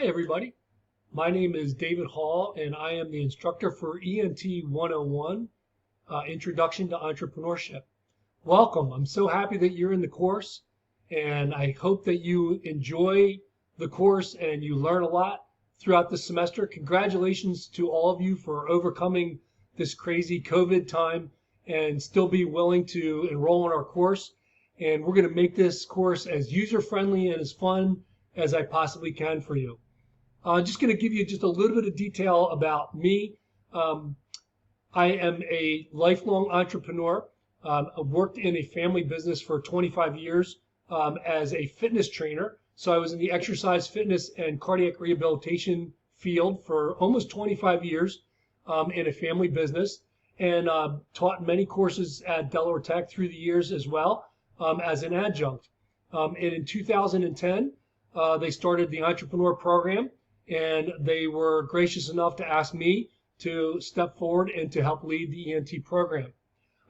Hi everybody, my name is David Hall and I am the instructor for ENT 101, Introduction to Entrepreneurship. Welcome, I'm so happy that you're in the course and I hope that you enjoy the course and you learn a lot throughout the semester. Congratulations to all of you for overcoming this crazy COVID time and still be willing to enroll in our course. And we're going to make this course as user-friendly and as fun as I possibly can for you. I'm just going to give you just a little bit of detail about me. I am a lifelong entrepreneur. I've worked in a family business for 25 years as a fitness trainer. So I was in the exercise, fitness, and cardiac rehabilitation field for almost 25 years in a family business, and taught many courses at Delaware Tech through the years as well as an adjunct. And in 2010, they started the entrepreneur program, and they were gracious enough to ask me to step forward and to help lead the ENT program.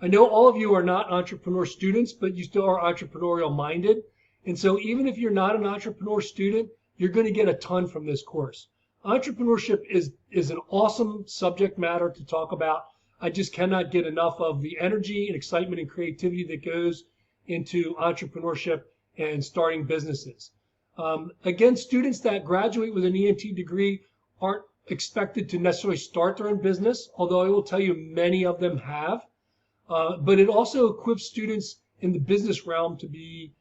I know all of you are not entrepreneur students, but you still are entrepreneurial minded. And so even if you're not an entrepreneur student, you're going to get a ton from this course. Entrepreneurship is an awesome subject matter to talk about. I just cannot get enough of the energy and excitement and creativity that goes into entrepreneurship and starting businesses. Again, students that graduate with an ENT degree aren't expected to necessarily start their own business, although I will tell you many of them have. But it also equips students in the business realm to be,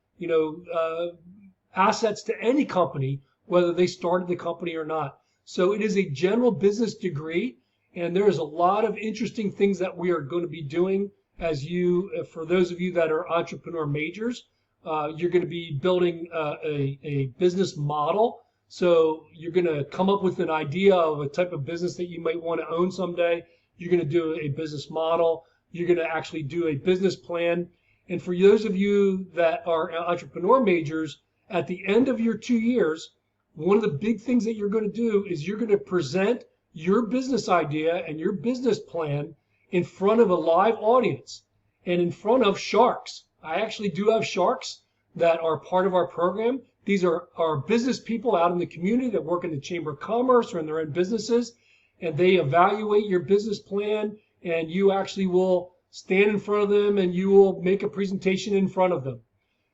assets to any company, whether they started the company or not. So it is a general business degree, and there is a lot of interesting things that we are going to be doing for those of you that are entrepreneur majors. You're going to be building a business model. So you're going to come up with an idea of a type of business that you might want to own someday. You're going to do a business model. You're going to actually do a business plan. And for those of you that are entrepreneur majors, at the end of your 2 years, one of the big things that you're going to do is you're going to present your business idea and your business plan in front of a live audience and in front of sharks. I actually do have sharks that are part of our program. These are our business people out in the community that work in the Chamber of Commerce or in their own businesses, and they evaluate your business plan, and you actually will stand in front of them and you will make a presentation in front of them.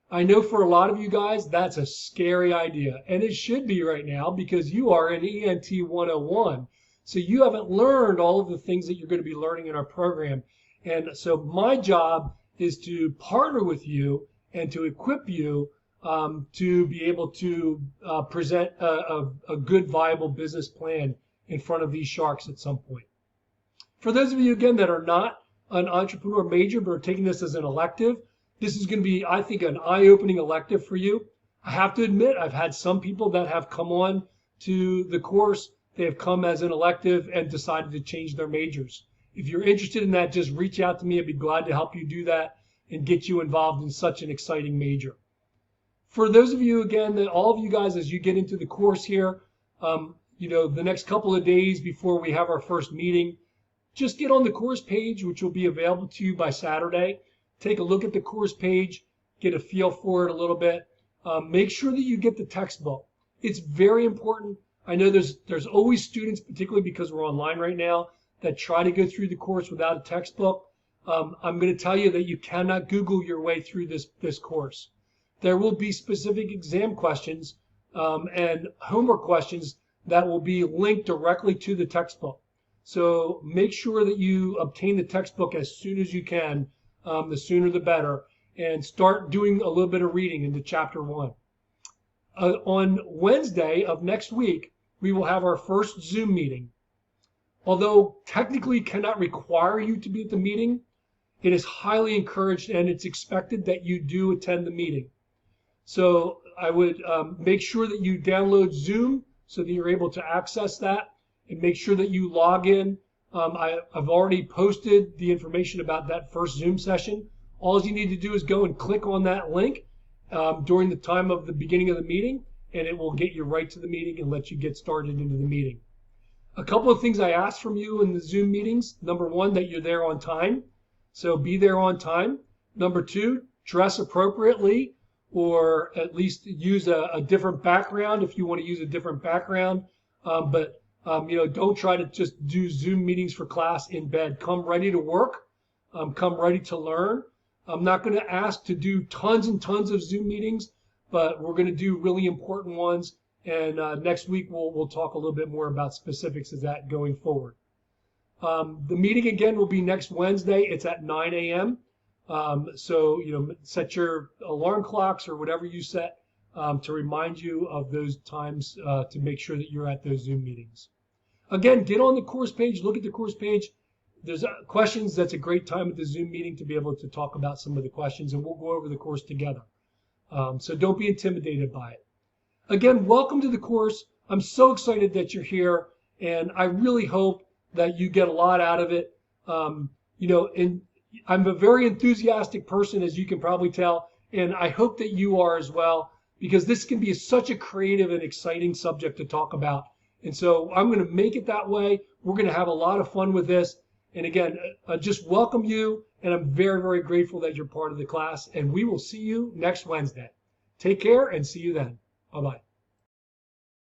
I know for a lot of you guys, that's a scary idea, and it should be right now because you are in ENT 101. So you haven't learned all of the things that you're going to be learning in our program. And so my job is to partner with you and to equip you to be able to present a good, viable business plan in front of these sharks at some point. For those of you, again, that are not an entrepreneur major but are taking this as an elective, this is going to be, I think, an eye-opening elective for you. I have to admit, I've had some people that have come on to the course. They have come as an elective and decided to change their majors. If you're interested in that, just reach out to me. I'd be glad to help you do that and get you involved in such an exciting major. For those of you, again, that all of you guys, as you get into the course here, the next couple of days before we have our first meeting, just get on the course page, which will be available to you by Saturday. Take a look at the course page, get a feel for it a little bit. Make sure that you get the textbook. It's very important. I know there's always students, particularly because we're online right now, that try to go through the course without a textbook. I'm going to tell you that you cannot Google your way through this course. There will be specific exam questions and homework questions that will be linked directly to the textbook. So make sure that you obtain the textbook as soon as you can, the sooner the better, and start doing a little bit of reading into chapter 1. On Wednesday of next week, we will have our first Zoom meeting. Although technically cannot require you to be at the meeting, it is highly encouraged and it's expected that you do attend the meeting. So I would make sure that you download Zoom so that you're able to access that, and make sure that you log in. I've already posted the information about that first Zoom session. All you need to do is go and click on that link during the time of the beginning of the meeting, and it will get you right to the meeting and let you get started into the meeting. A couple of things I ask from you in the Zoom meetings. Number one, that you're there on time. So be there on time. Number two, dress appropriately. or at least use a different background if you want to use a different background. Don't try to just do Zoom meetings for class in bed. Come ready to work. Come ready to learn. I'm not going to ask to do tons and tons of Zoom meetings, but we're going to do really important ones. And next week we'll talk a little bit more about specifics of that going forward. The meeting again will be next Wednesday. It's at 9 a.m. Set your alarm clocks or whatever you set to remind you of those times to make sure that you're at those Zoom meetings. Again, get on the course page, look at the course page. There's questions. That's a great time at the Zoom meeting to be able to talk about some of the questions, and we'll go over the course together. So don't be intimidated by it. Again, welcome to the course. I'm so excited that you're here, and I really hope that you get a lot out of it. And I'm a very enthusiastic person, as you can probably tell, and I hope that you are as well, because this can be such a creative and exciting subject to talk about. And so I'm going to make it that way. We're going to have a lot of fun with this. And again, I just welcome you, and I'm very, very grateful that you're part of the class. And we will see you next Wednesday. Take care and see you then. Bye-bye.